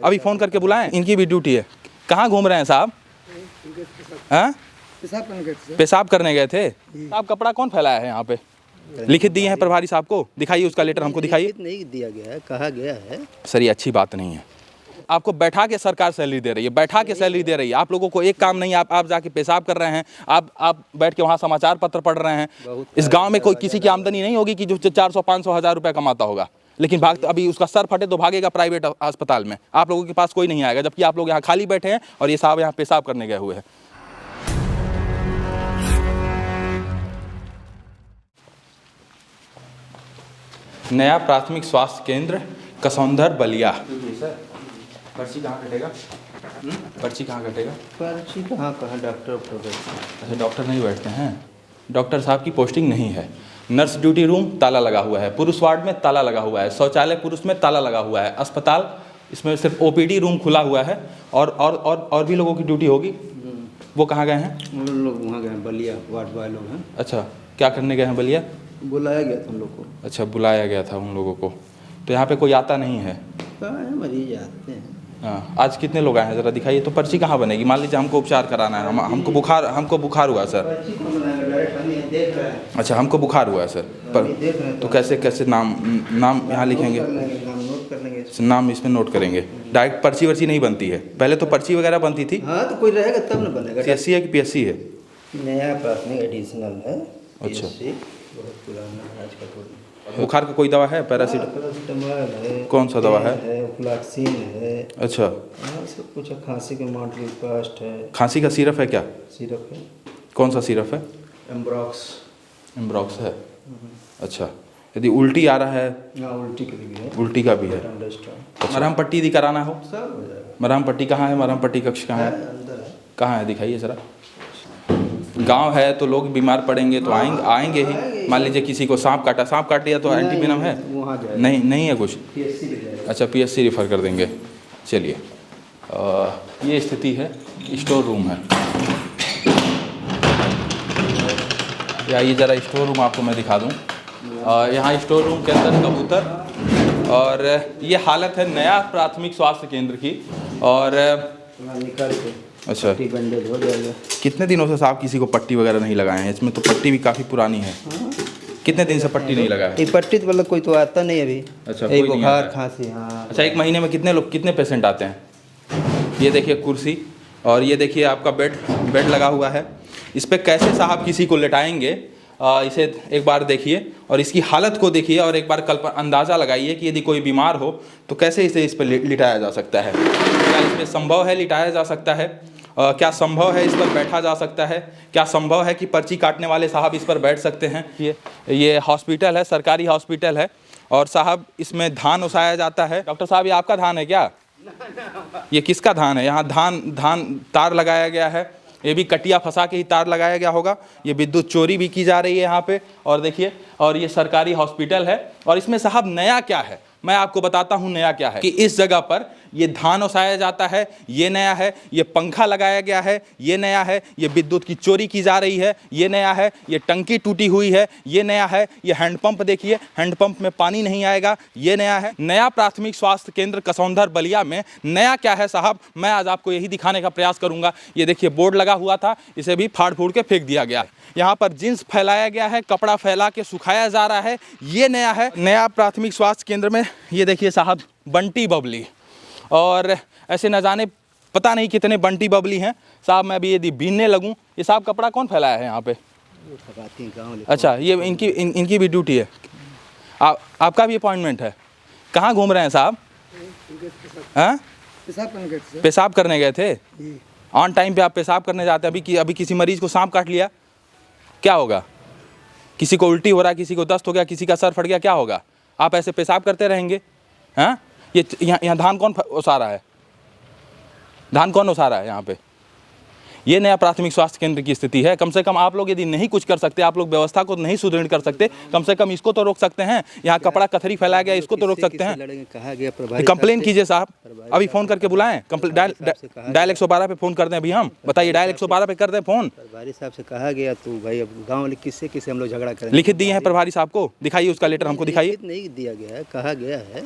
अभी फ़ोन करके बुलाएं, इनकी भी ड्यूटी है। कहाँ घूम रहे हैं साहब? हाँ, पेशाब करने गए थे साहब। कपड़ा कौन फैलाया है यहाँ पे? लिखित दिए हैं प्रभारी साहब को, दिखाइए उसका लेटर हमको दिखाइए। नहीं दिया गया है, कहा गया है। सर ये अच्छी बात नहीं है। आपको बैठा के सरकार सैलरी दे रही है, बैठा के सैलरी दे रही है। आप लोगों को एक काम नहीं, आप जाके पेशाब कर रहे हैं, आप बैठ के वहाँ समाचार पत्र पढ़ रहे हैं। इस गांव में कोई किसी की आमदनी नहीं होगी कि जो 400-500 हज़ार रुपये कमाता होगा, लेकिन अभी उसका सर फटे तो भागेगा प्राइवेट अस्पताल में। आप लोगों के पास कोई नहीं आएगा, जबकि आप लोग यहाँ खाली बैठे हैं और ये साहब यहाँ पेशाब करने गए हुए हैं। नया प्राथमिक स्वास्थ्य केंद्र कसौंधर बलिया। पर्ची कहाँ कटेगा? पर्ची कहाँ कटेगा? पर्ची कहाँ डॉक्टर अच्छा, डॉक्टर नहीं बैठते हैं। डॉक्टर साहब की पोस्टिंग नहीं है। नर्स ड्यूटी रूम ताला लगा हुआ है, पुरुष वार्ड में ताला लगा हुआ है, शौचालय पुरुष में ताला लगा हुआ है, अस्पताल इसमें सिर्फ ओपीडी रूम खुला हुआ है। और भी लोगों की ड्यूटी होगी। वो कहाँ गए हैं? वो लोग वहाँ गए, बलिया वार्ड वाले लोग हैं। अच्छा, क्या करने गए हैं बलिया? बुलाया गया था हम लोग को। अच्छा, बुलाया गया था उन लोगों को। तो यहाँ पे कोई आता नहीं है? मरीज आते हैं। हाँ, आज कितने लोग आए हैं ज़रा दिखाइए। तो पर्ची कहाँ बनेगी? मान लीजिए हमको उपचार कराना है, हमको बुखार हुआ सर। अच्छा, हमको बुखार हुआ है सर, पर तो कैसे नाम यहाँ लिखेंगे? नाम इसमें नोट करेंगे। डायरेक्ट पर्ची वर्ची नहीं बनती है? पहले तो पर्ची वगैरह बनती थी। हाँ, तो कोई रहेगा तब न बनेगा। CSC है कि PSC है? नया प्राथमिक एडिशनल है। अच्छा, बहुत पुराना। आज का बुखार का कोई दवा है? पैरासीटामोल है। कौन सा दवा है? फ्लैक्सीन है। अच्छा, हाँ, सब कुछ है। खांसी के माउंटरीपास्ट है। खांसी का सिरप है क्या? सिरप है। कौन सा सिरप है? एम्ब्रॉक्स है। अच्छा, यदि उल्टी आ रहा है? उल्टी का भी है। उल्टी का भी है। मरहम पट्टी यदि कराना हो? सब हो जाएगा। मरहम पट्टी कहाँ है? मरहम पट्टी कक्ष कहाँ है? अंदर है। कहाँ है? दिखाइए ज़रा। गांव है तो लोग बीमार पड़ेंगे तो आएंगे ही। मान लीजिए किसी को सांप काट लिया तो एंटीवेनम है? नहीं है कुछ। अच्छा, PSC रेफर कर देंगे। चलिए, ये स्थिति है। स्टोर रूम है। या ये ज़रा स्टोर रूम आपको मैं दिखा दूँ। यहाँ स्टोर रूम के अंदर कबूतर, और ये हालत है नया प्राथमिक स्वास्थ्य केंद्र की। और अच्छा, बैंडेज हो जाएगा। कितने दिनों से साहब किसी को पट्टी वगैरह नहीं लगाए हैं? इसमें तो पट्टी भी काफ़ी पुरानी है। कितने दिन से पट्टी नहीं लगा है? ये पट्टी तो मतलब कोई तो आता नहीं अभी। अच्छा, कोई नहीं बुखार आता। खांसी। हाँ। अच्छा, एक महीने में कितने पेशेंट आते हैं? ये देखिए कुर्सी, और ये देखिए आपका बेड लगा हुआ है। इस पर कैसे साहब किसी को लेटाएंगे? इसे एक बार देखिए और इसकी हालत को देखिए, और एक बार अंदाज़ा लगाइए कि यदि कोई बीमार हो तो कैसे इस पर लिटाया जा सकता है। क्या इस पर संभव है लिटाया जा सकता है? क्या संभव है इस पर बैठा जा सकता है? क्या संभव है कि पर्ची काटने वाले साहब इस पर बैठ सकते हैं? ये हॉस्पिटल है, सरकारी हॉस्पिटल है, और साहब इसमें धान उसाया जाता है। डॉक्टर साहब, ये आपका धान है क्या? ये किसका धान है? यहाँ धान तार लगाया गया है। ये भी कटिया फंसा के ही तार लगाया गया होगा। ये विद्युत चोरी भी की जा रही है यहाँ पे। और देखिए, और ये सरकारी हॉस्पिटल है। और इसमें साहब नया क्या है, मैं आपको बताता हूँ नया क्या है। कि इस जगह पर ये धान ओसाया जाता है, ये नया है। ये पंखा लगाया गया है, ये नया है। ये विद्युत की चोरी की जा रही है, ये नया है। ये टंकी टूटी हुई है, ये नया है। ये हैंडपंप देखिए, हैंडपंप में पानी नहीं आएगा, ये नया है। नया प्राथमिक स्वास्थ्य केंद्र कसौंधर बलिया में नया क्या है साहब, मैं आज आपको यही दिखाने का प्रयास करूंगा। ये देखिए बोर्ड लगा हुआ था, इसे भी फाड़ फूड़ के फेंक दिया गया। यहाँ पर जींस फैलाया गया है, कपड़ा फैला के सुखाया जा रहा है, ये नया है। नया प्राथमिक स्वास्थ्य केंद्र में ये देखिए साहब बंटी बबली, और ऐसे न जाने पता नहीं कितने बंटी बबली हैं साहब। मैं अभी यदि बीनने लगूं, ये साहब कपड़ा कौन फैलाया है यहाँ पे? अच्छा, ये इनकी भी ड्यूटी है। आपका भी अपॉइंटमेंट है? कहाँ घूम रहे हैं साहब? हाँ, पेशाब करने गए थे? ऑन टाइम पे आप पेशाब करने जाते हैं। अभी किसी मरीज को सांप काट लिया, क्या होगा? किसी को उल्टी हो रहा है, किसी को दस्त हो गया, किसी का सर फट गया, क्या होगा? आप ऐसे पेशाब करते रहेंगे? हाँ, ये यहाँ धान कौन ओसा रहा है? धान कौन ओसा रहा है यहाँ पे? ये नया प्राथमिक स्वास्थ्य केंद्र की स्थिति है। कम से कम आप लोग यदि नहीं कुछ कर सकते, आप लोग व्यवस्था को नहीं सुदृढ़ कर सकते, कम से कम इसको तो रोक सकते हैं। यहाँ कपड़ा कथरी फैलाया गया, इसको तो रोक सकते हैं। कंप्लेन कीजिए साहब, अभी फ़ोन करके बुलाएं। डायल 112 पे फ़ोन कर दें। अभी हम बताइए, डायल 112 पे कर दें फ़ोन। प्रभारी साहब से कहा गया तो भाई अब गाँव वाले किससे हम लोग झगड़ा करें? लिखित दिए हैं प्रभारी साहब को, दिखाइए उसका लेटर हमको दिखाइए। नहीं दिया गया है, कहा गया है।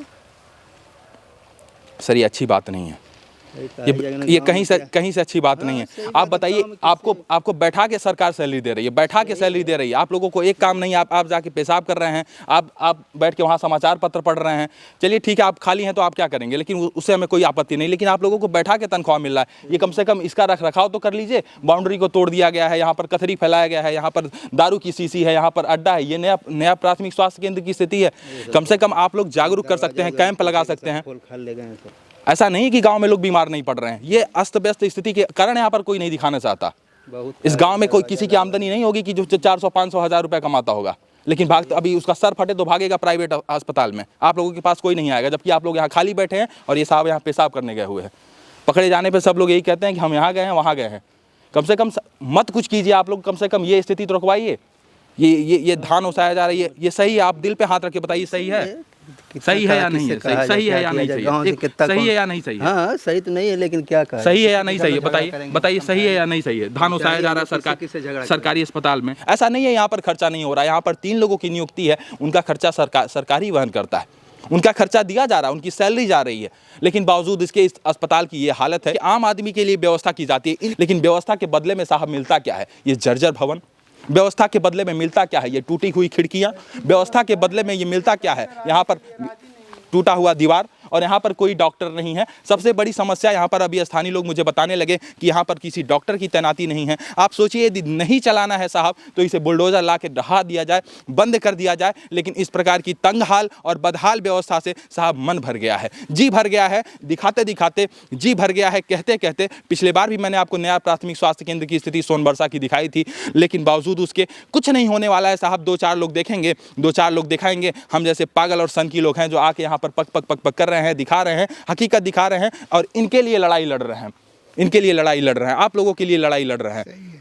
सर ये अच्छी बात नहीं है, ये कहीं से अच्छी बात नहीं है। आप बताइए, आपको बैठा के सरकार सैलरी दे रही है, बैठा के सैलरी दे रही है, आप लोगों को एक काम नहीं है, आप जाके पेशाब कर रहे हैं, आप बैठ के वहाँ समाचार पत्र पढ़ रहे हैं। चलिए ठीक है, आप खाली हैं तो आप क्या करेंगे, लेकिन उससे हमें कोई आपत्ति नहीं, लेकिन आप लोगों को बैठा के तनख्वाह मिल रहा है, ये कम से कम इसका रख रखाव तो कर लीजिए। बाउंड्री को तोड़ दिया गया है, यहाँ पर कथरी फैलाया गया है, यहाँ पर दारू की शीशी है, यहाँ पर अड्डा है, ये नया प्राथमिक स्वास्थ्य केंद्र की स्थिति है। कम से कम आप लोग जागरूक कर सकते हैं, कैंप लगा सकते हैं। ऐसा नहीं कि गांव में लोग बीमार नहीं पड़ रहे हैं, ये अस्त व्यस्त स्थिति के कारण यहाँ पर कोई नहीं दिखाना चाहता। इस गांव में कोई किसी की आमदनी नहीं होगी कि जो 400-500 हज़ार रुपये कमाता होगा, लेकिन अभी उसका सर फटे तो भागेगा प्राइवेट अस्पताल में, आप लोगों के पास कोई नहीं आएगा, जबकि आप लोग यहाँ खाली बैठे हैं और ये साहब यहाँ पेशाब करने गए हुए हैं। पकड़े जाने पर सब लोग यही कहते हैं कि हम यहाँ गए हैं, वहाँ गए हैं। कम से कम मत कुछ कीजिए आप लोग, कम से कम ये स्थिति तो रुकवाइए। ये धान उसाया जा रहा है, ये सही है? आप दिल पे हाथ रख के बताइए, सही है? सही है या नहीं है? सही है या नहीं सही है? सही है या नहीं सही है? हाँ, सही तो नहीं है, लेकिन क्या करें? सही है या नहीं सही है? बताइए सही है या नहीं सही है? धान उसाया जा रहा है सरकारी अस्पताल में, ऐसा नहीं है यहाँ पर खर्चा नहीं हो रहा है। यहाँ पर 3 लोगों की नियुक्ति है, उनका खर्चा सरकारी वहन करता है, उनका खर्चा दिया जा रहा है, उनकी सैलरी जा रही है, लेकिन बावजूद इसके इस अस्पताल की ये हालत है कि आम आदमी के लिए व्यवस्था की जाती है, लेकिन व्यवस्था के बदले में साहब मिलता क्या है? ये जर्जर भवन। व्यवस्था के बदले में मिलता क्या है? ये टूटी हुई खिड़कियां। व्यवस्था के बदले में ये मिलता क्या है? यहाँ पर टूटा हुआ दीवार, और यहाँ पर कोई डॉक्टर नहीं है। सबसे बड़ी समस्या यहाँ पर अभी स्थानीय लोग मुझे बताने लगे कि यहाँ पर किसी डॉक्टर की तैनाती नहीं है। आप सोचिए, यदि नहीं चलाना है साहब तो इसे बुलडोजर ला के ढहा दिया जाए, बंद कर दिया जाए, लेकिन इस प्रकार की तंगहाल और बदहाल व्यवस्था से साहब मन भर गया है, जी भर गया है, दिखाते दिखाते जी भर गया है, कहते कहते। पिछले बार भी मैंने आपको नया प्राथमिक स्वास्थ्य केंद्र की स्थिति सोनबरसा की दिखाई थी, लेकिन बावजूद उसके कुछ नहीं होने वाला है साहब। 2-4 लोग देखेंगे, 2-4 लोग दिखाएंगे, हम जैसे पागल और सन की लोग हैं जो आके यहाँ पर पक पक पक पक कर रहे हैं, दिखा रहे हैं, हकीकत दिखा रहे हैं, और इनके लिए लड़ाई लड़ रहे हैं, इनके लिए लड़ाई लड़ रहे हैं, आप लोगों के लिए लड़ाई लड़ रहे हैं।